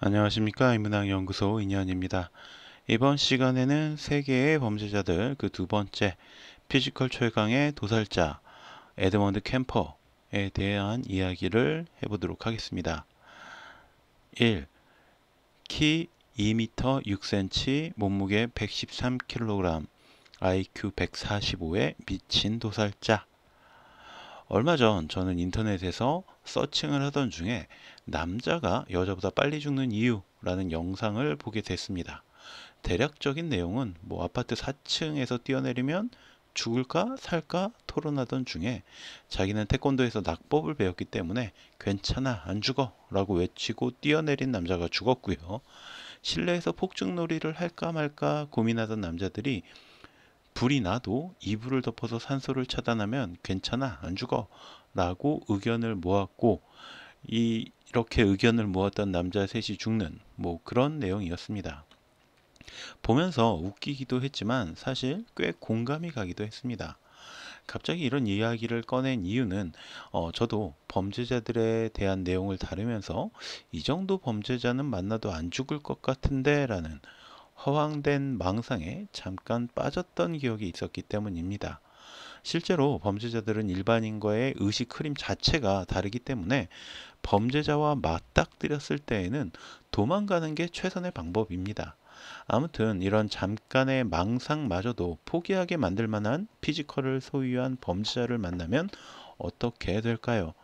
안녕하십니까. 인문학연구소 인현입니다. 이번 시간에는 세계의 범죄자들 그 두 번째 피지컬 최강의 도살자 에드먼드 캠퍼에 대한 이야기를 해보도록 하겠습니다. 1. 키 2m 6cm, 몸무게 113kg, IQ 145의 미친 도살자. 얼마 전 저는 인터넷에서 서칭을 하던 중에 남자가 여자보다 빨리 죽는 이유라는 영상을 보게 됐습니다. 대략적인 내용은 아파트 4층에서 뛰어내리면 죽을까 살까 토론하던 중에 자기는 태권도에서 낙법을 배웠기 때문에 괜찮아 안 죽어 라고 외치고 뛰어내린 남자가 죽었고요. 실내에서 폭죽놀이를 할까 말까 고민하던 남자들이 불이 나도 이불을 덮어서 산소를 차단하면 괜찮아 안 죽어 라고 의견을 모았고 이렇게 의견을 모았던 남자 셋이 죽는 그런 내용이었습니다. 보면서 웃기기도 했지만 사실 꽤 공감이 가기도 했습니다. 갑자기 이런 이야기를 꺼낸 이유는 저도 범죄자들에 대한 내용을 다루면서 이 정도 범죄자는 만나도 안 죽을 것 같은데 라는 허황된 망상에 잠깐 빠졌던 기억이 있었기 때문입니다. 실제로 범죄자들은 일반인과의 의식 흐름 자체가 다르기 때문에 범죄자와 맞닥뜨렸을 때에는 도망가는 게 최선의 방법입니다. 아무튼 이런 잠깐의 망상마저도 포기하게 만들 만한 피지컬을 소유한 범죄자를 만나면 어떻게 될까요?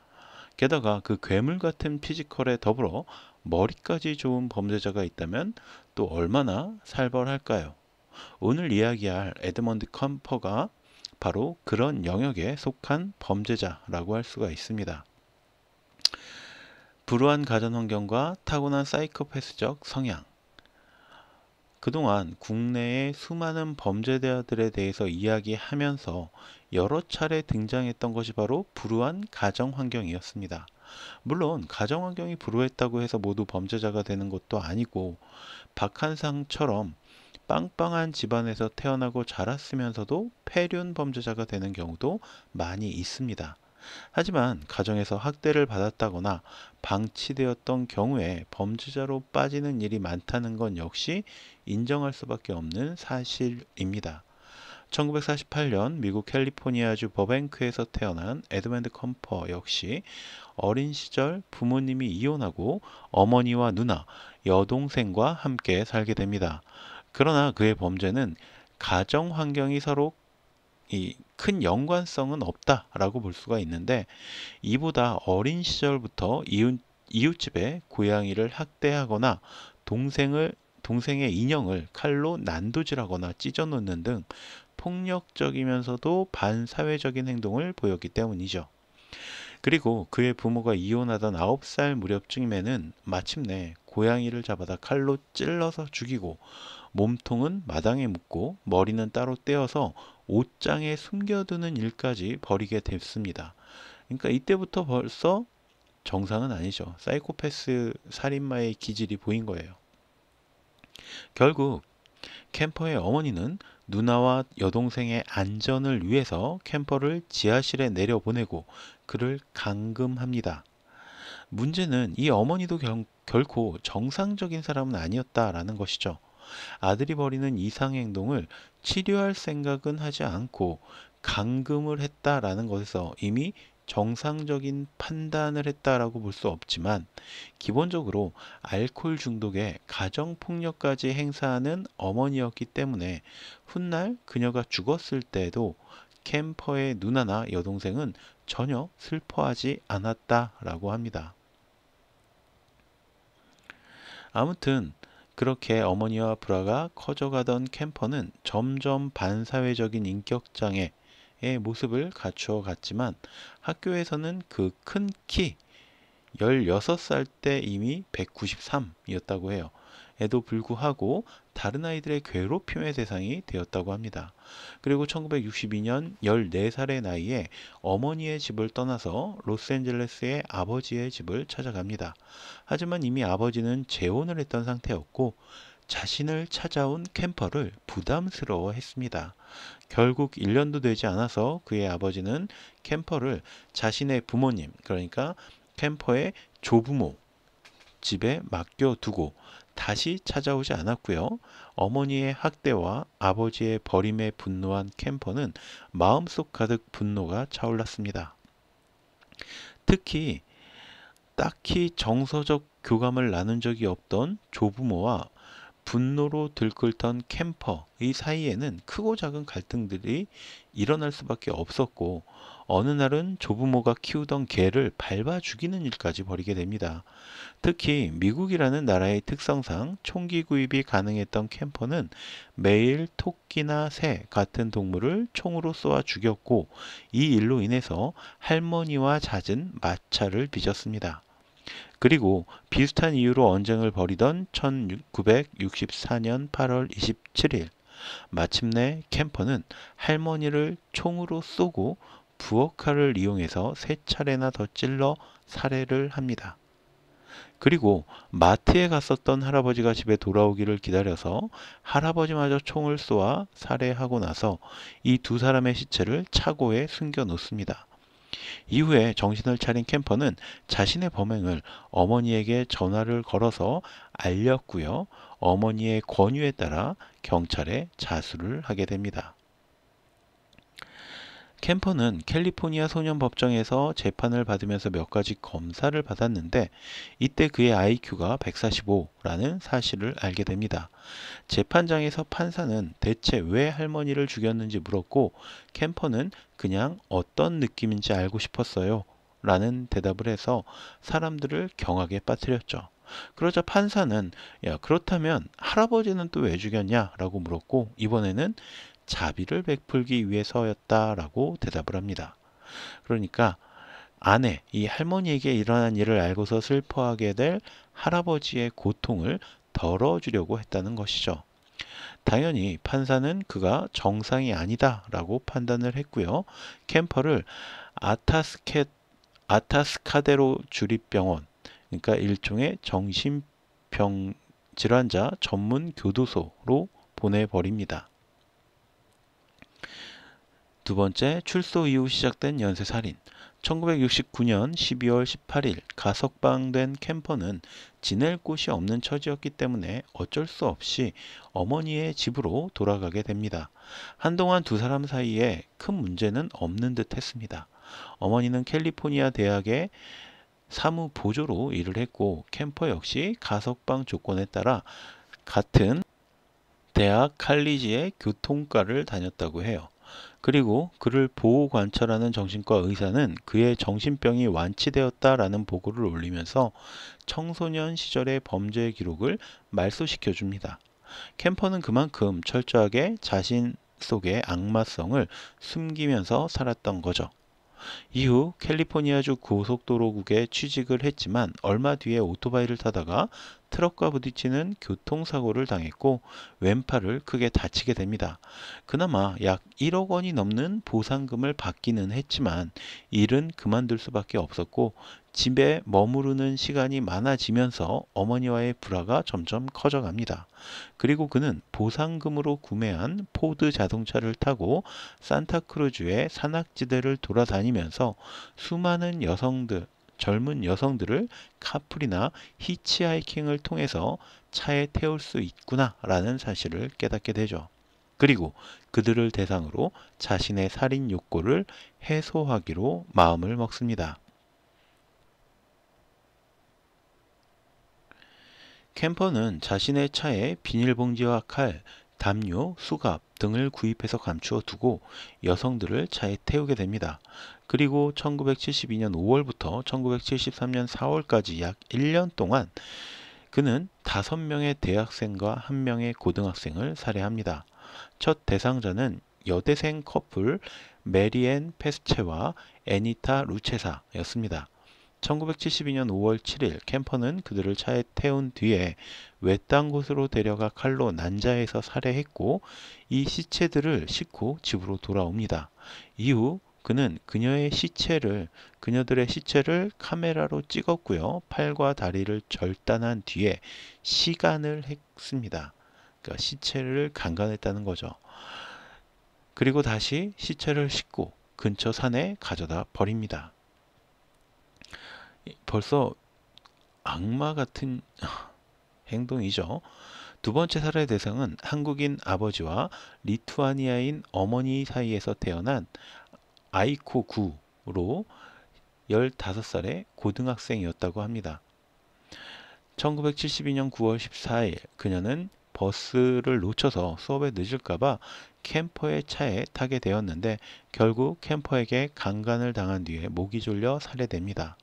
게다가 그 괴물 같은 피지컬에 더불어 머리까지 좋은 범죄자가 있다면 또 얼마나 살벌할까요? 오늘 이야기할 에드먼드 컴퍼가 바로 그런 영역에 속한 범죄자라고 할 수가 있습니다. 불우한 가전환경과 타고난 사이코패스적 성향. 그동안 국내의 수많은 범죄자들에 대해서 이야기하면서 여러 차례 등장했던 것이 바로 불우한 가정환경이었습니다. 물론 가정환경이 불우했다고 해서 모두 범죄자가 되는 것도 아니고 박한상처럼 빵빵한 집안에서 태어나고 자랐으면서도 폐륜 범죄자가 되는 경우도 많이 있습니다. 하지만 가정에서 학대를 받았다거나 방치되었던 경우에 범죄자로 빠지는 일이 많다는 건 역시 인정할 수밖에 없는 사실입니다. 1948년 미국 캘리포니아주 버뱅크에서 태어난 에드먼드 컴퍼 역시 어린 시절 부모님이 이혼하고 어머니와 누나, 여동생과 함께 살게 됩니다. 그러나 그의 범죄는 가정 환경이 서로 큰 연관성은 없다라고 볼 수가 있는데 이보다 어린 시절부터 이웃집에 고양이를 학대하거나 동생의 인형을 칼로 난도질하거나 찢어놓는 등 폭력적이면서도 반사회적인 행동을 보였기 때문이죠. 그리고 그의 부모가 이혼하던 9살 무렵쯤에는 마침내 고양이를 잡아다 칼로 찔러서 죽이고 몸통은 마당에 묻고 머리는 따로 떼어서 옷장에 숨겨두는 일까지 벌이게 됐습니다. 그러니까 이때부터 벌써 정상은 아니죠. 사이코패스 살인마의 기질이 보인 거예요. 결국 캠퍼의 어머니는 누나와 여동생의 안전을 위해서 캠퍼를 지하실에 내려보내고 그를 감금합니다. 문제는 이 어머니도 결코 정상적인 사람은 아니었다라는 것이죠. 아들이 벌이는 이상행동을 치료할 생각은 하지 않고 감금을 했다라는 것에서 이미 정상적인 판단을 했다라고 볼 수 없지만 기본적으로 알코올 중독에 가정폭력까지 행사하는 어머니였기 때문에 훗날 그녀가 죽었을 때도 캠퍼의 누나나 여동생은 전혀 슬퍼하지 않았다라고 합니다. 아무튼 그렇게 어머니와 불화가 커져가던 캠퍼는 점점 반사회적인 인격장애의 모습을 갖추어 갔지만 학교에서는 그 큰 키, 16살 때 이미 193이었다고 해요. 에도 불구하고 다른 아이들의 괴롭힘의 대상이 되었다고 합니다. 그리고 1962년 14살의 나이에 어머니의 집을 떠나서 로스앤젤레스의 아버지의 집을 찾아갑니다. 하지만 이미 아버지는 재혼을 했던 상태였고 자신을 찾아온 캠퍼를 부담스러워했습니다. 결국 1년도 되지 않아서 그의 아버지는 캠퍼를 자신의 부모님, 그러니까 캠퍼의 조부모, 집에 맡겨두고 다시 찾아오지 않았고요. 어머니의 학대와 아버지의 버림에 분노한 캠퍼는 마음속 가득 분노가 차올랐습니다. 특히 딱히 정서적 교감을 나눈 적이 없던 조부모와 분노로 들끓던 캠퍼의 사이에는 크고 작은 갈등들이 일어날 수밖에 없었고, 어느 날은 조부모가 키우던 개를 밟아 죽이는 일까지 벌이게 됩니다. 특히 미국이라는 나라의 특성상 총기 구입이 가능했던 캠퍼는 매일 토끼나 새 같은 동물을 총으로 쏘아 죽였고, 이 일로 인해서 할머니와 잦은 마찰을 빚었습니다. 그리고 비슷한 이유로 언쟁을 벌이던 1964년 8월 27일, 마침내 캠퍼는 할머니를 총으로 쏘고 부엌칼을 이용해서 3차례나 더 찔러 살해를 합니다. 그리고 마트에 갔었던 할아버지가 집에 돌아오기를 기다려서 할아버지마저 총을 쏘아 살해하고 나서 이 두 사람의 시체를 차고에 숨겨 놓습니다. 이후에 정신을 차린 캠퍼는 자신의 범행을 어머니에게 전화를 걸어서 알렸고요. 어머니의 권유에 따라 경찰에 자수를 하게 됩니다. 캠퍼는 캘리포니아 소년법정에서 재판을 받으면서 몇 가지 검사를 받았는데, 이때 그의 IQ가 145라는 사실을 알게 됩니다. 재판장에서 판사는 대체 왜 할머니를 죽였는지 물었고, 캠퍼는 그냥 어떤 느낌인지 알고 싶었어요 라는 대답을 해서 사람들을 경악에 빠뜨렸죠. 그러자 판사는 야, 그렇다면 할아버지는 또 왜 죽였냐 라고 물었고, 이번에는 자비를 베풀기 위해서였다라고 대답을 합니다. 그러니까 아내, 이 할머니에게 일어난 일을 알고서 슬퍼하게 될 할아버지의 고통을 덜어주려고 했다는 것이죠. 당연히 판사는 그가 정상이 아니다라고 판단을 했고요. 캠퍼를 아타스카데로 주립병원, 그러니까 일종의 정신병 질환자 전문 교도소로 보내버립니다. 두 번째, 출소 이후 시작된 연쇄살인. 1969년 12월 18일 가석방된 캠퍼는 지낼 곳이 없는 처지였기 때문에 어쩔 수 없이 어머니의 집으로 돌아가게 됩니다. 한동안 두 사람 사이에 큰 문제는 없는 듯 했습니다. 어머니는 캘리포니아 대학의 사무 보조로 일을 했고, 캠퍼 역시 가석방 조건에 따라 같은 대학 칼리지의 교통과를 다녔다고 해요. 그리고 그를 보호 관찰하는 정신과 의사는 그의 정신병이 완치되었다라는 보고를 올리면서 청소년 시절의 범죄 기록을 말소시켜 줍니다. 캠퍼는 그만큼 철저하게 자신 속의 악마성을 숨기면서 살았던 거죠. 이후 캘리포니아주 고속도로국에 취직을 했지만 얼마 뒤에 오토바이를 타다가 트럭과 부딪히는 교통사고를 당했고 왼팔을 크게 다치게 됩니다. 그나마 약 1억 원이 넘는 보상금을 받기는 했지만 일은 그만둘 수밖에 없었고, 집에 머무르는 시간이 많아지면서 어머니와의 불화가 점점 커져갑니다. 그리고 그는 보상금으로 구매한 포드 자동차를 타고 산타크루즈의 산악지대를 돌아다니면서 수많은 젊은 여성들을 카풀이나 히치하이킹을 통해서 차에 태울 수 있구나 라는 사실을 깨닫게 되죠. 그리고 그들을 대상으로 자신의 살인 욕구를 해소하기로 마음을 먹습니다. 캠퍼는 자신의 차에 비닐봉지와 칼, 담요, 수갑 등을 구입해서 감추어 두고 여성들을 차에 태우게 됩니다. 그리고 1972년 5월부터 1973년 4월까지 약 1년 동안 그는 5명의 대학생과 1명의 고등학생을 살해합니다. 첫 대상자는 여대생 커플 메리앤 페스체와 애니타 루체사였습니다. 1972년 5월 7일 캠퍼는 그들을 차에 태운 뒤에 외딴 곳으로 데려가 칼로 난자해서 살해했고, 이 시체들을 싣고 집으로 돌아옵니다. 이후 그는 그녀들의 시체를 카메라로 찍었고요. 팔과 다리를 절단한 뒤에 시간을 했습니다. 그러니까 시체를 강간했다는 거죠. 그리고 다시 시체를 싣고 근처 산에 가져다 버립니다. 벌써 악마 같은 행동이죠. 두 번째 살해 대상은 한국인 아버지와 리투아니아인 어머니 사이에서 태어난 아이코 구로 15살의 고등학생이었다고 합니다. 1972년 9월 14일 그녀는 버스를 놓쳐서 수업에 늦을까봐 캠퍼의 차에 타게 되었는데 결국 캠퍼에게 강간을 당한 뒤에 목이 졸려 살해됩니다.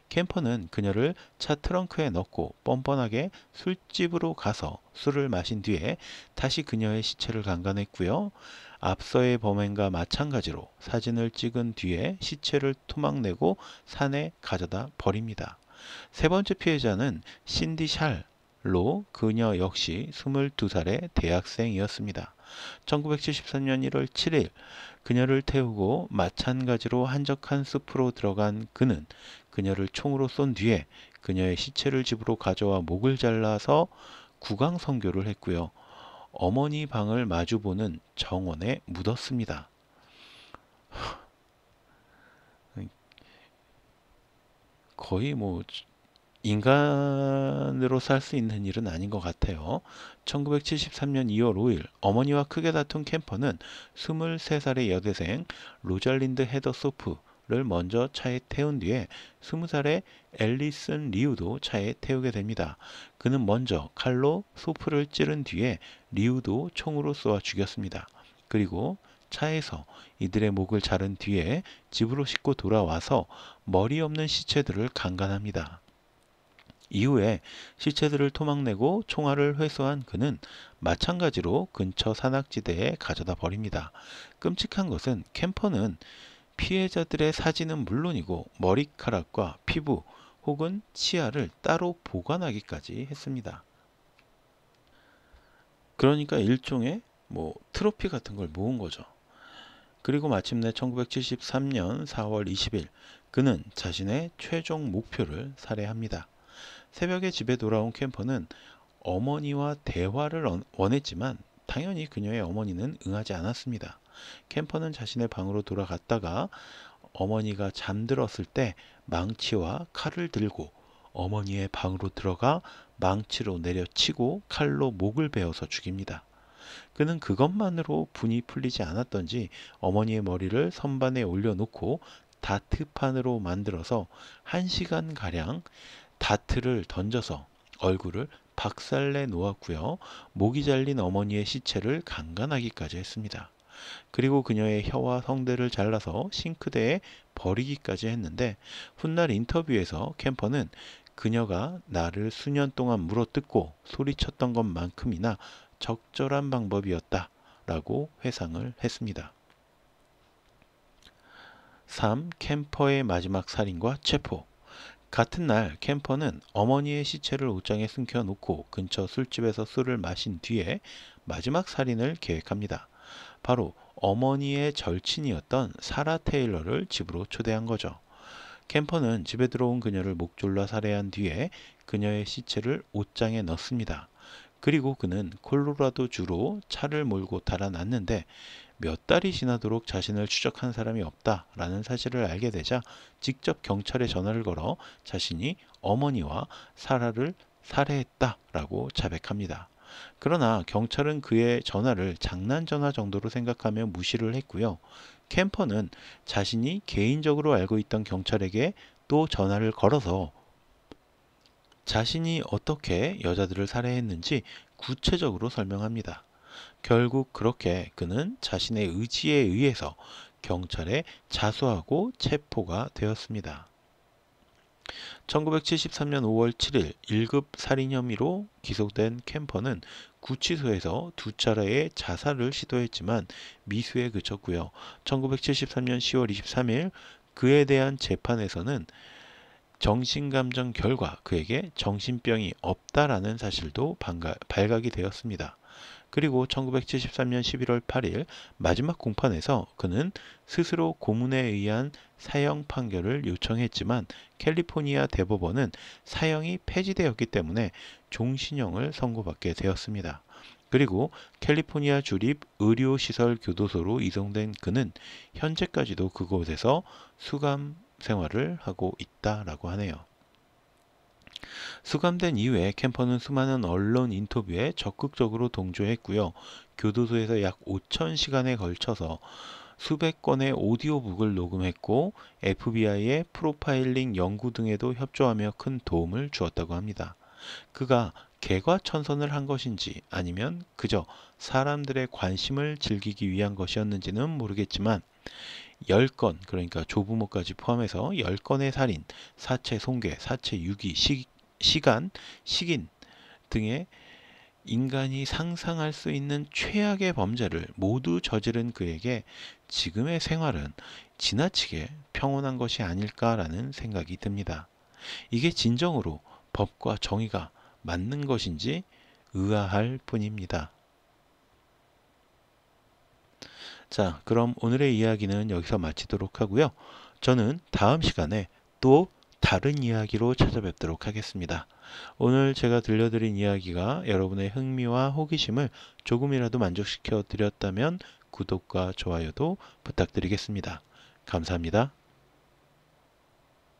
캠퍼는 그녀를 차 트렁크에 넣고 뻔뻔하게 술집으로 가서 술을 마신 뒤에 다시 그녀의 시체를 강간했고요. 앞서의 범행과 마찬가지로 사진을 찍은 뒤에 시체를 토막내고 산에 가져다 버립니다. 세 번째 피해자는 신디 샬로 그녀 역시 22살의 대학생이었습니다. 1973년 1월 7일 그녀를 태우고 마찬가지로 한적한 숲으로 들어간 그는 그녀를 총으로 쏜 뒤에 그녀의 시체를 집으로 가져와 목을 잘라서 구강 선교를 했고요. 어머니 방을 마주보는 정원에 묻었습니다. 거의 뭐 인간으로 살 수 있는 일은 아닌 것 같아요. 1973년 2월 5일 어머니와 크게 다툰 캠퍼는 23살의 여대생 로잘린드 헤더소프를 먼저 차에 태운 뒤에 20살의 앨리슨 리우도 차에 태우게 됩니다. 그는 먼저 칼로 소프를 찌른 뒤에 리우도 총으로 쏘아 죽였습니다. 그리고 차에서 이들의 목을 자른 뒤에 집으로 싣고 돌아와서 머리 없는 시체들을 강간합니다. 이후에 시체들을 토막내고 총알을 회수한 그는 마찬가지로 근처 산악지대에 가져다 버립니다. 끔찍한 것은 캠퍼는 피해자들의 사진은 물론이고 머리카락과 피부 혹은 치아를 따로 보관하기까지 했습니다. 그러니까 일종의 트로피 같은 걸 모은 거죠. 그리고 마침내 1973년 4월 20일 그는 자신의 최종 목표를 살해합니다. 새벽에 집에 돌아온 캠퍼는 어머니와 대화를 원했지만 당연히 그녀의 어머니는 응하지 않았습니다. 캠퍼는 자신의 방으로 돌아갔다가 어머니가 잠들었을 때 망치와 칼을 들고 어머니의 방으로 들어가 망치로 내려치고 칼로 목을 베어서 죽입니다. 그는 그것만으로 분이 풀리지 않았던지 어머니의 머리를 선반에 올려놓고 다트판으로 만들어서 1시간가량 다트를 던져서 얼굴을 박살내 놓았고요. 목이 잘린 어머니의 시체를 강간하기까지 했습니다. 그리고 그녀의 혀와 성대를 잘라서 싱크대에 버리기까지 했는데 훗날 인터뷰에서 캠퍼는 그녀가 나를 수년 동안 물어뜯고 소리쳤던 것만큼이나 적절한 방법이었다 라고 회상을 했습니다. 3. 캠퍼의 마지막 살인과 체포. 같은 날 캠퍼는 어머니의 시체를 옷장에 숨겨놓고 근처 술집에서 술을 마신 뒤에 마지막 살인을 계획합니다. 바로 어머니의 절친이었던 사라 테일러를 집으로 초대한 거죠. 캠퍼는 집에 들어온 그녀를 목졸라 살해한 뒤에 그녀의 시체를 옷장에 넣습니다. 그리고 그는 콜로라도주로 차를 몰고 달아났는데 몇 달이 지나도록 자신을 추적한 사람이 없다라는 사실을 알게 되자 직접 경찰에 전화를 걸어 자신이 어머니와 사라를 살해했다라고 자백합니다. 그러나 경찰은 그의 전화를 장난 전화 정도로 생각하며 무시를 했고요. 캠퍼는 자신이 개인적으로 알고 있던 경찰에게 또 전화를 걸어서 자신이 어떻게 여자들을 살해했는지 구체적으로 설명합니다. 결국 그렇게 그는 자신의 의지에 의해서 경찰에 자수하고 체포가 되었습니다. 1973년 5월 7일 1급 살인 혐의로 기소된 캠퍼는 구치소에서 2차례의 자살을 시도했지만 미수에 그쳤고요. 1973년 10월 23일 그에 대한 재판에서는 정신감정 결과 그에게 정신병이 없다라는 사실도 발각이 되었습니다. 그리고 1973년 11월 8일 마지막 공판에서 그는 스스로 고문에 의한 사형 판결을 요청했지만 캘리포니아 대법원은 사형이 폐지되었기 때문에 종신형을 선고받게 되었습니다. 그리고 캘리포니아 주립 의료시설 교도소로 이송된 그는 현재까지도 그곳에서 수감 생활을 하고 있다라고 하네요. 수감된 이후에 캠퍼는 수많은 언론 인터뷰에 적극적으로 동조했고요. 교도소에서 약 5,000시간에 걸쳐서 수백 건의 오디오북을 녹음했고 FBI의 프로파일링 연구 등에도 협조하며 큰 도움을 주었다고 합니다. 그가 개과천선을 한 것인지 아니면 그저 사람들의 관심을 즐기기 위한 것이었는지는 모르겠지만 10건, 그러니까 조부모까지 포함해서 10건의 살인, 사체 손괴, 사체 유기, 시간, 식인 등의 인간이 상상할 수 있는 최악의 범죄를 모두 저지른 그에게 지금의 생활은 지나치게 평온한 것이 아닐까라는 생각이 듭니다. 이게 진정으로 법과 정의가 맞는 것인지 의아할 뿐입니다. 자, 그럼 오늘의 이야기는 여기서 마치도록 하고요. 저는 다음 시간에 또 다른 이야기로 찾아뵙도록 하겠습니다. 오늘 제가 들려드린 이야기가 여러분의 흥미와 호기심을 조금이라도 만족시켜 드렸다면 구독과 좋아요도 부탁드리겠습니다. 감사합니다.